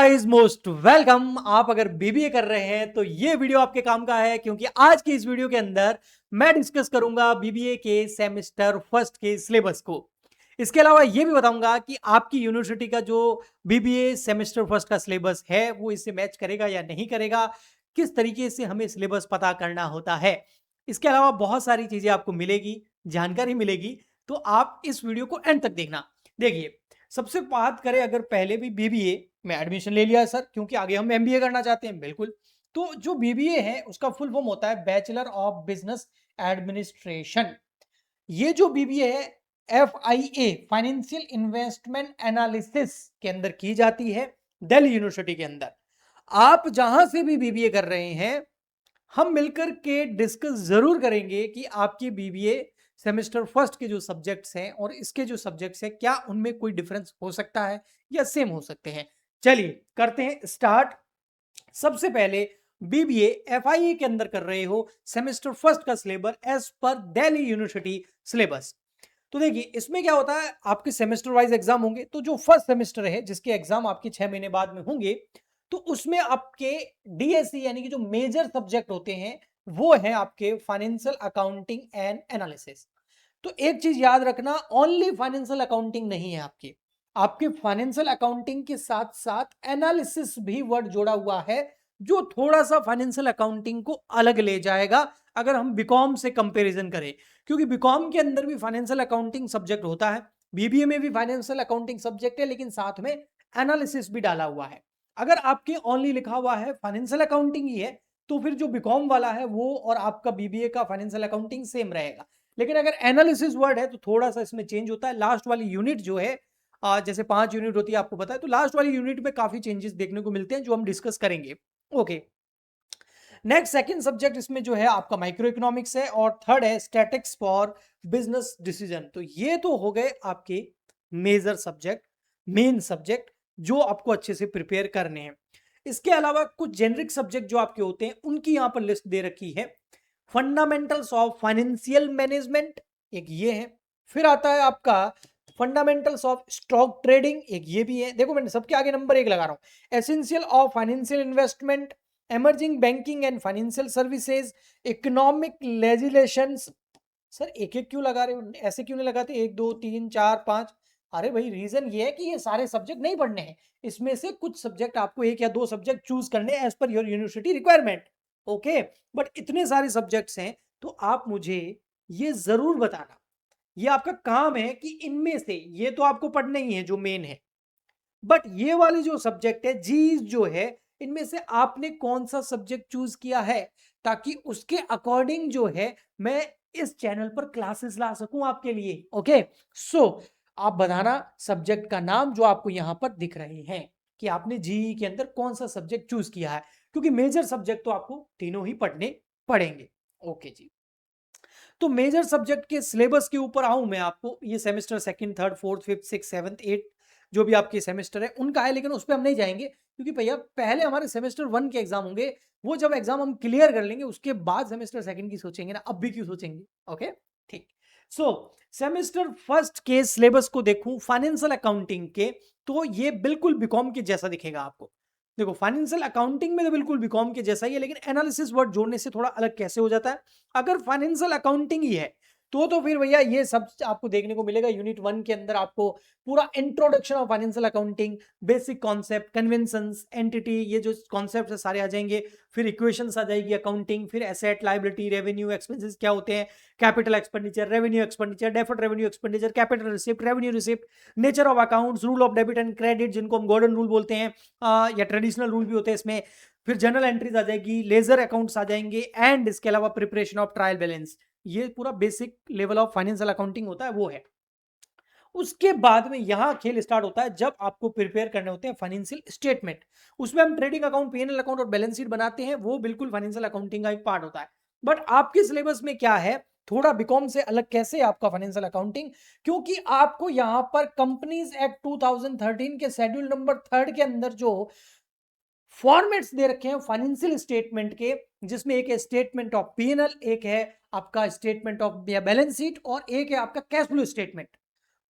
Guys, most welcome. आप अगर BBA कर रहे हैं तो ये वीडियो आपके काम का है, क्योंकि आज की इस वीडियो के अंदर मैं डिस्कस करूंगा बीबीए के सेमेस्टर फर्स्ट के सिलेबस को। इसके अलावा ये भी बताऊंगा कि आपकी यूनिवर्सिटी का जो बीबीए सेमेस्टर फर्स्ट का सिलेबस है वो इससे मैच करेगा या नहीं करेगा, किस तरीके से हमें सिलेबस पता करना होता है। इसके अलावा बहुत सारी चीजें आपको मिलेगी, जानकारी मिलेगी, तो आप इस वीडियो को एंड तक देखना। देखिए, सबसे बात करें अगर पहले भी बीबीए में एडमिशन ले लिया है सर, क्योंकि आगे हम एमबीए करना चाहते हैं, बिल्कुल। तो जो बीबीए है उसका फुल फॉर्म होता है बैचलर ऑफ बिजनेस एडमिनिस्ट्रेशन। ये जो बीबीए है एफआईए फाइनेंशियल इन्वेस्टमेंट एनालिसिस के अंदर की जाती है, दिल्ली यूनिवर्सिटी के अंदर। आप जहां से भी बीबीए कर रहे हैं, हम मिलकर के डिस्कस जरूर करेंगे कि आपके बीबीए सेमेस्टर फर्स्ट के जो सब्जेक्ट्स हैं और इसके जो सब्जेक्ट्स हैं, क्या उनमें कोई डिफरेंस हो सकता है या सेम हो सकते हैं। चलिए करते हैं स्टार्ट। सबसे पहले बीबीए एफआईए के अंदर कर रहे हो सेमेस्टर फर्स्ट का syllabus as per Delhi university syllabus. तो देखिए, इसमें क्या होता है, आपके सेमेस्टर वाइज एग्जाम होंगे। तो जो फर्स्ट सेमेस्टर है जिसके एग्जाम आपके 6 महीने बाद में होंगे, तो उसमें आपके डीएससी यानी कि जो मेजर सब्जेक्ट होते हैं वो है आपके फाइनेंशियल अकाउंटिंग एंड एनालिसिस। तो एक चीज याद रखना, ओनली फाइनेंशियल अकाउंटिंग नहीं है आपकी, आपके फाइनेंशियल अकाउंटिंग के साथ साथ एनालिसिस भी वर्ड जोड़ा हुआ है, जो थोड़ा सा फाइनेंशियल अकाउंटिंग को अलग ले जाएगा अगर हम बीकॉम से कंपैरिजन करें। क्योंकि बीकॉम के अंदर भी फाइनेंशियल अकाउंटिंग सब्जेक्ट होता है, बीबीए में भी फाइनेंशियल अकाउंटिंग सब्जेक्ट है, लेकिन साथ में एनालिसिस भी डाला हुआ है। अगर आपके ओनली लिखा हुआ है फाइनेंशियल अकाउंटिंग ही है, तो फिर जो बीकॉम वाला है वो और आपका बीबीए का फाइनेंशियल अकाउंटिंग सेम रहेगा। लेकिन अगर एनालिसिस वर्ड है तो थोड़ा सा इसमें चेंज होता है। लास्ट वाली यूनिट जो है, जैसे 5 यूनिट होती है आपको पता है, तो लास्ट वाली यूनिट में काफी चेंजेस देखने को मिलते हैं जो हम डिस्कस करेंगे। ओके, नेक्स्ट सेकंड सब्जेक्ट इसमें जो है आपका माइक्रो इकोनॉमिक्स है, और थर्ड है स्टैटिक्स फॉर बिजनेस डिसीजन। तो ये तो हो गए आपके मेजर सब्जेक्ट, मेन सब्जेक्ट जो आपको अच्छे से प्रिपेयर करने हैं। इसके अलावा कुछ जेनरिक सब्जेक्ट जो आपके होते हैं उनकी यहां पर लिस्ट दे रखी है। फंडामेंटल्स ऑफ फाइनेंशियल मैनेजमेंट एक ये है, फिर आता है आपका फंडामेंटल्स ऑफ स्टॉक ट्रेडिंग, एक ये भी है। देखो, मैंने सबके आगे नंबर 1 लगा रहा हूं। Essential of financial investment, emerging banking and financial services, economic legislations. Sir एक एक क्यों लगा रहे हो, ऐसे क्यों नहीं लगाते 1 2 3 4 5? अरे भाई, रीजन ये है कि ये सारे सब्जेक्ट नहीं पढ़ने हैं, इसमें से कुछ सब्जेक्ट आपको 1 या 2 सब्जेक्ट चूज करने as per your university requirement. Okay, but इतने सारे सब्जेक्ट्स हैं तो आप मुझे ये जरूर बताना, ये आपका काम है कि इनमें से ये तो आपको पढ़ना ही है जो मेन है, बट ये वाले जो सब्जेक्ट है जी जो है, इनमें से आपने कौन सा सब्जेक्ट चूज किया है, ताकि उसके अकॉर्डिंग जो है मैं इस चैनल पर क्लासेस ला सकूं आपके लिए। ओके, सो आप बताना सब्जेक्ट का नाम जो आपको यहां पर दिख रहे हैं कि आपने जीई के अंदर कौन सा सब्जेक्ट चूज किया है, क्योंकि मेजर सब्जेक्ट तो आपको तीनों ही पढ़ने पड़ेंगे। ओके जी, तो मेजर सब्जेक्ट के सिलेबस के ऊपर आऊं मैं आपको, ये semester second, third, fourth, fifth, six, seventh, eight जो भी आपके सेमेस्टर है उनका है, लेकिन उस पर हम नहीं जाएंगे, क्योंकि भैया पहले हमारे सेमेस्टर 1 के एग्जाम होंगे। वो जब एग्जाम हम क्लियर कर लेंगे उसके बाद सेमेस्टर सेकंड की सोचेंगे ना, अब भी क्यों सोचेंगे। ओके, ठीक। सो सेमेस्टर फर्स्ट के सिलेबस को देखूं फाइनेंशियल अकाउंटिंग के, तो ये बिल्कुल बीकॉम के जैसा दिखेगा आपको। देखो, फाइनेंशियल अकाउंटिंग में तो बिल्कुल बीकॉम के जैसा ही है, लेकिन एनालिसिस वर्ड जोड़ने से थोड़ा अलग कैसे हो जाता है। अगर फाइनेंशियल अकाउंटिंग ही है तो फिर भैया ये सब आपको देखने को मिलेगा यूनिट 1 के अंदर। आपको पूरा introduction of financial accounting, basic concept, conventions, entity, ये जो कॉन्सेप्ट है सारे आ जाएंगे। फिर इक्वेशंस आ जाएगी अकाउंटिंग, फिर एसेट, लायबिलिटी, रेवेन्यू, एक्सपेंसेस क्या होते हैं, capital expenditure, revenue expenditure, deferred revenue expenditure, capital receipt, revenue receipt, nature of accounts, rule of debit and credit जिनको हम गोल्डन रूल बोलते हैं, या ट्रेडिशनल रूल भी होते हैं इसमें। फिर जनरल एंट्रीज आ जाएगी, लेजर अकाउंट्स आ जाएंगे, एंड इसके अलावा प्रिपरेशन ऑफ ट्रायल बैलेंस। ये पूरा basic level of financial accounting होता है, वो है। उसके बाद में यहां खेल स्टार्ट होता है जब आपको प्रिपेयर करने होते हैं फाइनेंशियल स्टेटमेंट। उसमें हम ट्रेडिंग अकाउंट, पीएनएल अकाउंट और बैलेंस शीट बनाते हैं, वो बिल्कुल फाइनेंशियल अकाउंटिंग का एक पार्ट होता है। बट आपके सिलेबस में क्या है, थोड़ा बीकॉम से अलग कैसे आपका फाइनेंशियल अकाउंटिंग, क्योंकि आपको यहां पर कंपनीज एक्ट 2013 के शेड्यूल नंबर 3 के अंदर जो फॉर्मेट्स दे रखे हैं फाइनेंशियल स्टेटमेंट के, जिसमें एक है स्टेटमेंट ऑफ पीएनएल, एक है आपका स्टेटमेंट ऑफ बैलेंस शीट, और एक है आपका कैश फ्लो स्टेटमेंट।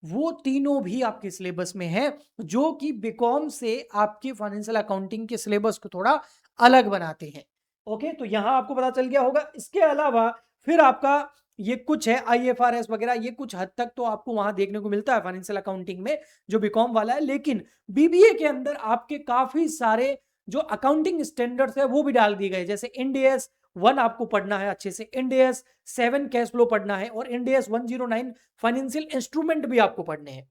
वो तीनों भी आपके सिलेबस में है, जो कि बीकॉम से आपके फाइनेंशियल अकाउंटिंग के सिलेबस को थोड़ा अलग बनाते हैं। ओके, तो यहां आपको पता चल गया होगा। इसके अलावा फिर आपका ये कुछ है आईएफआरएस वगैरह, ये कुछ हद तक तो आपको वहां देखने को मिलता है फाइनेंशियल अकाउंटिंग में जो बीकॉम वाला है, लेकिन बीबीए के अंदर आपके काफी सारे जो अकाउंटिंग स्टैंडर्ड्स है वो भी डाल दिए गए। जैसे इंडियस 1 आपको पढ़ना है अच्छे से, इंडियस 7 कैश फ्लो पढ़ना है, और इंडियस 109 फाइनेंशियल इंस्ट्रूमेंट भी आपको पढ़ने हैं।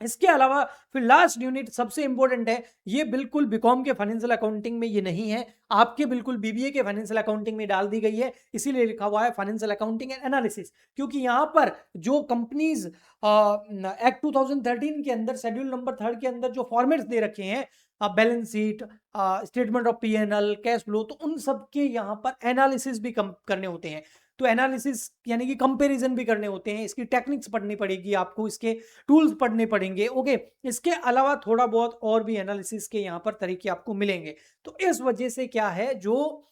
इसके अलावा फिर लास्ट यूनिट सबसे इंपॉर्टेंट है, ये बिल्कुल बीकॉम के फाइनेंशियल अकाउंटिंग में ये नहीं है, आपके बिल्कुल बीबीए के फाइनेंशियल अकाउंटिंग में डाल दी गई है, इसीलिए लिखा हुआ है फाइनेंशियल अकाउंटिंग एंड एनालिसिस। क्योंकि यहां पर जो कंपनीज एक्ट 2013 के अंदर शेड्यूल नंबर 3 के अंदर जो फॉर्मेट्स दे रखे हैं, balance sheet, statement of PNL, cash flow, तो उन सब के यहाँ पर एनालिसिस भी करने होते हैं। तो एनालिसिस यानी कि कंपैरिजन भी करने होते हैं, इसकी टेक्निक्स पढ़नी पड़ेगी आपको, इसके टूल्स पढ़ने पड़ेंगे। ओके, इसके अलावा थोड़ा बहुत और भी एनालिसिस के यहाँ पर तरीके आपको मिलेंगे। तो इस वजह से क्या है, जो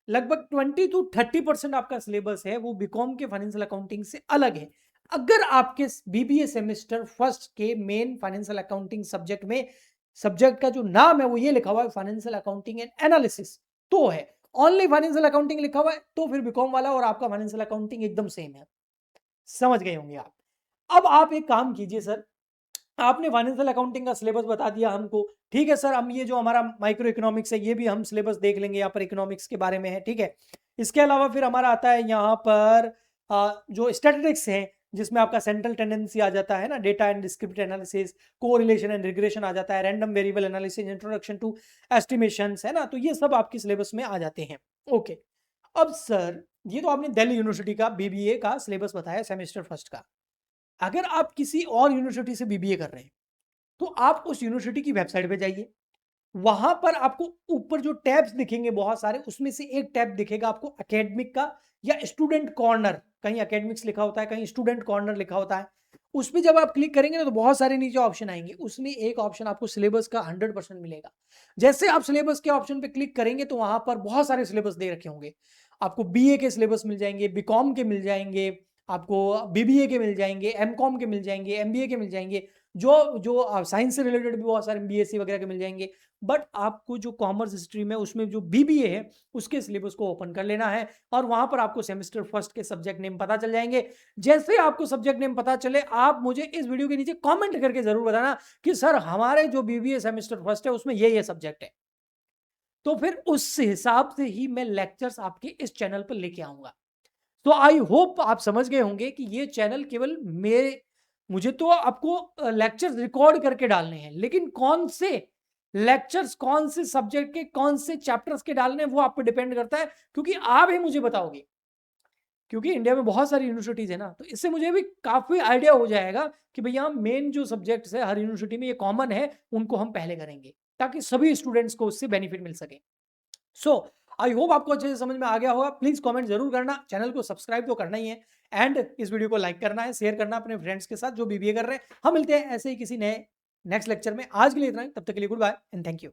लगभग 20 to 30% आपका सिलेबस है वो बीकॉम के फाइनेंशियल अकाउंटिंग से अलग है। अगर आपके बीबीए सेमेस्टर फर्स्ट के मेन फाइनेंशियल अकाउंटिंग सब्जेक्ट में, सब्जेक्ट का जो नाम है वो ये लिखा हुआ है फाइनेंशियल अकाउंटिंग एंड एनालिसिस, तो है ओनली फाइनेंशियल अकाउंटिंग लिखा हुआ है, तो फिर बीकॉम वाला और आपका फाइनेंशियल अकाउंटिंग एकदम सेम है। समझ गए होंगे आप। अब आप एक काम कीजिए सर, आपने फाइनेंशियल अकाउंटिंग का सिलेबस बता दिया हमको, ठीक है सर, हम ये जो हमारा माइक्रो इकोनॉमिक्स है ये भी हम सिलेबस देख लेंगे, यहाँ पर इकोनॉमिक्स के बारे में है, ठीक है। इसके अलावा फिर हमारा आता है यहाँ पर जो स्टैटिस्टिक्स है, जिसमें आपका सेंट्रल टेंडेंसी आ जाता है ना, data and descriptive analysis, correlation and regression आ जाता है, random variable analysis, introduction to estimations, है ना, तो ये सब आपके सिलेबस में आ जाते हैं। ओके, अब सर ये तो आपने दिल्ली यूनिवर्सिटी का बीबीए का सिलेबस बताया सेमेस्टर फर्स्ट का। अगर आप किसी और यूनिवर्सिटी से बीबीए कर रहे हैं, तो आप उस यूनिवर्सिटी की वेबसाइट पे जाइए, वहां पर आपको ऊपर जो टैब्स दिखेंगे बहुत सारे, उसमें से एक टैब दिखेगा आपको एकेडमिक का या स्टूडेंट कॉर्नर, कहीं एकेडमिक्स लिखा होता है, कहीं स्टूडेंट कॉर्नर लिखा होता है। उस पर जब आप क्लिक करेंगे ना, तो बहुत सारे नीचे ऑप्शन आएंगे, उसमें एक ऑप्शन आपको सिलेबस का 100% मिलेगा। जैसे आप सिलेबस के ऑप्शन पे क्लिक करेंगे तो वहां पर बहुत सारे सिलेबस दे रखे होंगे, आपको बीए के सिलेबस मिल जाएंगे, बीकॉम के मिल जाएंगे, आपको बीबीए के मिल जाएंगे, एमकॉम के मिल जाएंगे, एमबीए के मिल जाएंगे, जो जो साइंस से रिलेटेड भी बहुत सारे बीएससी वगैरह के मिल जाएंगे। बट आपको जो कॉमर्स स्ट्रीम है उसमें जो बीबीए है उसके सिलेबस को ओपन कर लेना है, और वहां पर आपको सेमेस्टर फर्स्ट के सब्जेक्ट नेम पता चल जाएंगे। जैसे आपको सब्जेक्ट नेम पता चले, आप मुझे इस वीडियो के नीचे कमेंट करके जरूर बताना कि सर हमारे जो बीबीए सेमेस्टर फर्स्ट है उसमें ये सब्जेक्ट है, तो फिर उस हिसाब से ही मैं लेक्चर्स आपके इस चैनल पर लेके आऊंगा। तो आई होप आप समझ गए होंगे कि ये चैनल केवल मेरे, मुझे तो आपको लेक्चर्स रिकॉर्ड करके डालने हैं, लेकिन कौन से लेक्चर्स, कौन से सब्जेक्ट के, कौन से चैप्टर्स के डालने हैं वो आप पे डिपेंड करता है, क्योंकि आप ही मुझे बताओगे। क्योंकि इंडिया में बहुत सारी यूनिवर्सिटीज है ना, तो इससे मुझे भी काफी आइडिया हो जाएगा कि भैया मेन जो सब्जेक्ट्स है हर यूनिवर्सिटी में ये कॉमन है, उनको हम पहले करेंगे, ताकि सभी स्टूडेंट्स को उससे बेनिफिट मिल सके। सो आई होप आपको अच्छे से समझ में आ गया होगा। प्लीज कमेंट जरूर करना, चैनल को सब्सक्राइब तो करना ही है, एंड इस वीडियो को लाइक करना है, शेयर करना अपने फ्रेंड्स के साथ जो बीबीए कर रहे हैं। हम मिलते हैं ऐसे ही किसी नए नेक्स्ट लेक्चर में। आज के लिए इतना ही, तब तक के लिए goodbye and thank you.